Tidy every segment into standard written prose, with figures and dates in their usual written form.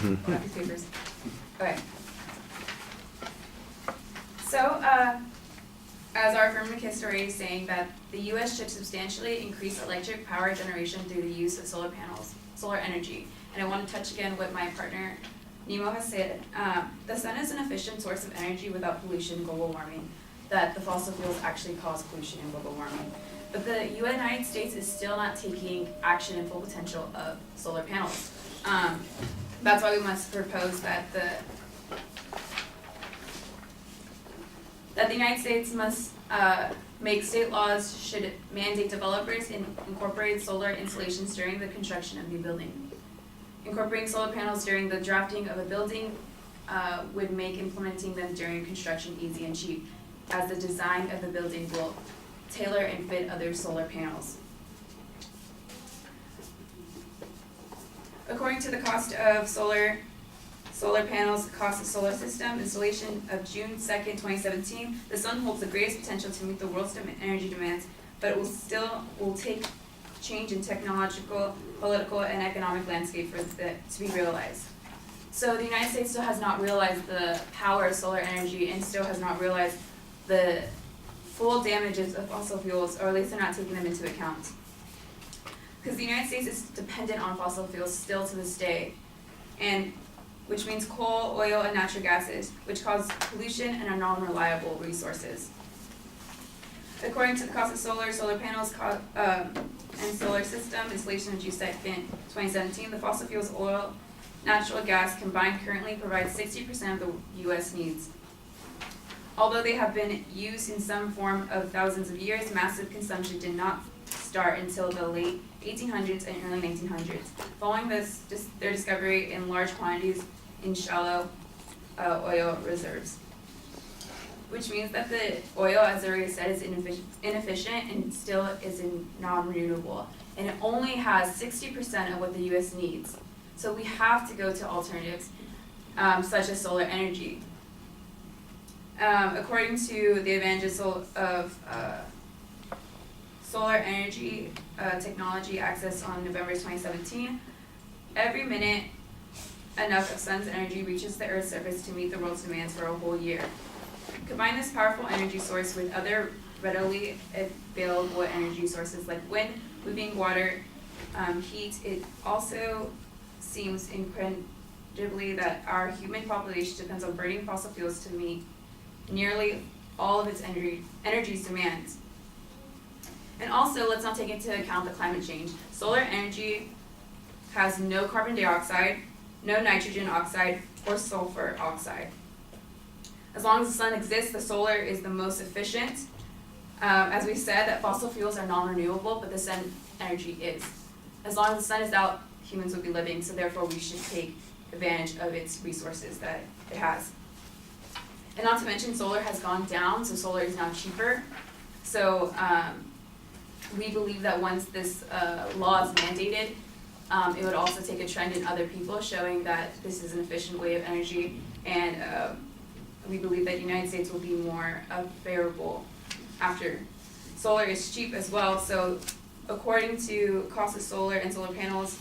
got these papers. Okay. So, as our affirmative history is saying that the U.S. should substantially increase electric power generation through the use of solar panels, solar energy. And I want to touch again what my partner Nemo has said. The sun is an efficient source of energy without pollution and global warming, that the fossil fuels actually cause pollution and global warming. But the United States is still not taking action and full potential of solar panels. That's why we must propose that the United States must make state laws should mandate developers incorporate solar installations during the construction of new building. Incorporating solar panels during the drafting of a building would make implementing them during construction easy and cheap, as the design of the building will tailor and fit other solar panels. According to the cost of solar panels, cost of solar system installation of June 2nd, 2017, the sun holds the greatest potential to meet the world's energy demands, but it will take change in technological, political, and economic landscape for it to be realized. So the United States still has not realized the power of solar energy and still has not realized the full damages of fossil fuels, or at least they're not taking them into account. Because the United States is dependent on fossil fuels still to this day, and which means coal, oil, and natural gases, which cause pollution and are non-reliable resources. According to the cost of solar panels, and solar system installation of June 2nd, 2017, the fossil fuels, oil, natural gas combined currently provide 60% of the U.S. needs. Although they have been used in some form of thousands of years, massive consumption did not start until the late 1800s and early 1900s. Following this, their discovery in large quantities in shallow oil reserves. Which means that the oil, as I already said, is inefficient and still is non-renewable. And it only has 60% of what the U.S. needs. So we have to go to alternatives, such as solar energy. According to the advantages of solar energy technology access on November 2017, every minute enough of sun's energy reaches the Earth's surface to meet the world's demands for a whole year. Combine this powerful energy source with other readily available energy sources like wind, moving water, heat. It also seems incredibly that our human population depends on burning fossil fuels to meet nearly all of its energy's demands. And also, let's not take into account the climate change. Solar energy has no carbon dioxide, no nitrogen oxide, or sulfur oxide. As long as the sun exists, the solar is the most efficient. As we said, that fossil fuels are non-renewable, but the sun energy is. As long as the sun is out, humans will be living, so therefore we should take advantage of its resources that it has. And not to mention, solar has gone down, so solar is now cheaper. So we believe that once this law is mandated, it would also take a trend in other people, showing that this is an efficient way of energy, and we believe that the United States will be more favorable after. Solar is cheap as well, so according to cost of solar and solar panels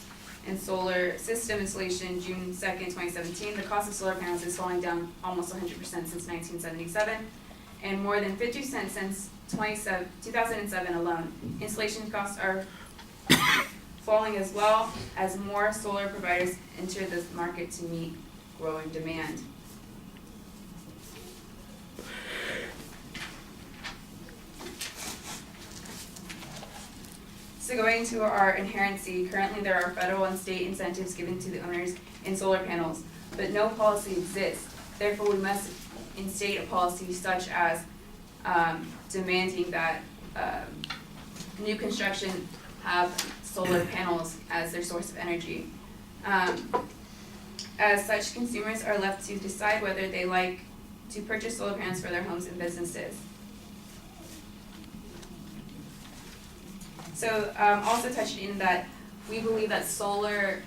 and solar system installation, June 2nd, 2017, the cost of solar panels is falling down almost 100% since 1977, and more than 50% since 2007 alone. Installation costs are falling as well as more solar providers enter this market to meet growing demand. So going to our inherency, currently there are federal and state incentives given to the owners in solar panels, but no policy exists. Therefore, we must instate a policy such as demanding that new construction have solar panels as their source of energy. As such, consumers are left to decide whether they like to purchase solar panels for their homes and businesses. So also touching in that we believe that solar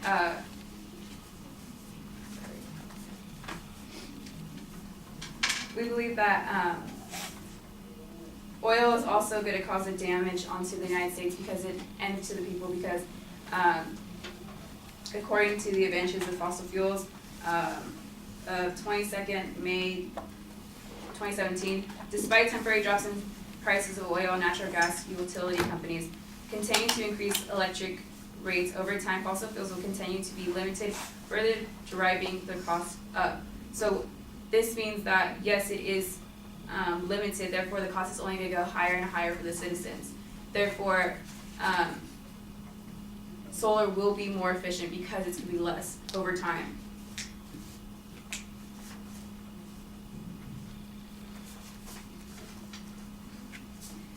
oil is also going to cause a damage onto the United States and to the people because according to the advantages of fossil fuels, of 22nd May 2017, despite temporary drops in prices of oil and natural gas utility companies continue to increase electric rates over time, fossil fuels will continue to be limited, further driving the cost up. So this means that yes, it is limited, therefore the cost is only going to go higher and higher for the citizens. Therefore, solar will be more efficient because it's going to be less over time.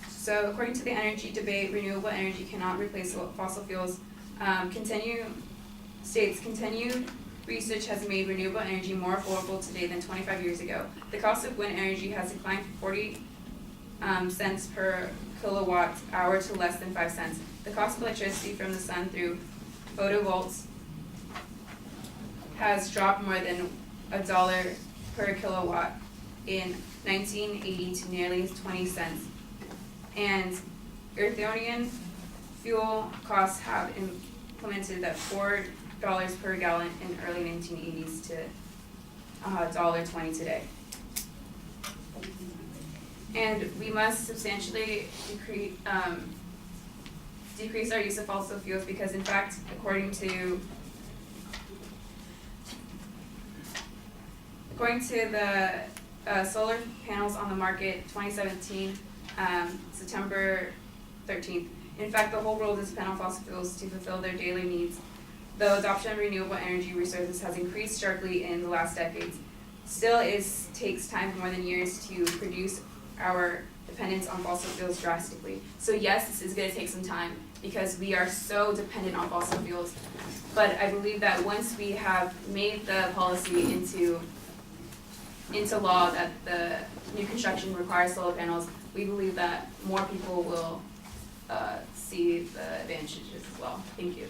So according to the energy debate, renewable energy cannot replace fossil fuels. Continued research has made renewable energy more affordable today than 25 years ago. The cost of wind energy has declined from 40 cents per kilowatt hour to less than 5 cents. The cost of electricity from the sun through photovoltaics has dropped more than $1 per kilowatt in 1980 to nearly 20 cents. And Earthonian fuel costs have implemented that $4 per gallon in early 1980s to $1.20 today. And we must substantially decrease our use of fossil fuels because, in fact, according to the solar panels on the market 2017, September 13th, in fact, the whole world is dependent on fossil fuels to fulfill their daily needs. The adoption of renewable energy resources has increased sharply in the last decades. Still, it takes time for more than years to reduce our dependence on fossil fuels drastically. So yes, this is going to take some time because we are so dependent on fossil fuels. But I believe that once we have made the policy into law that the new construction requires solar panels, we believe that more people will see the advantages as well. Thank you.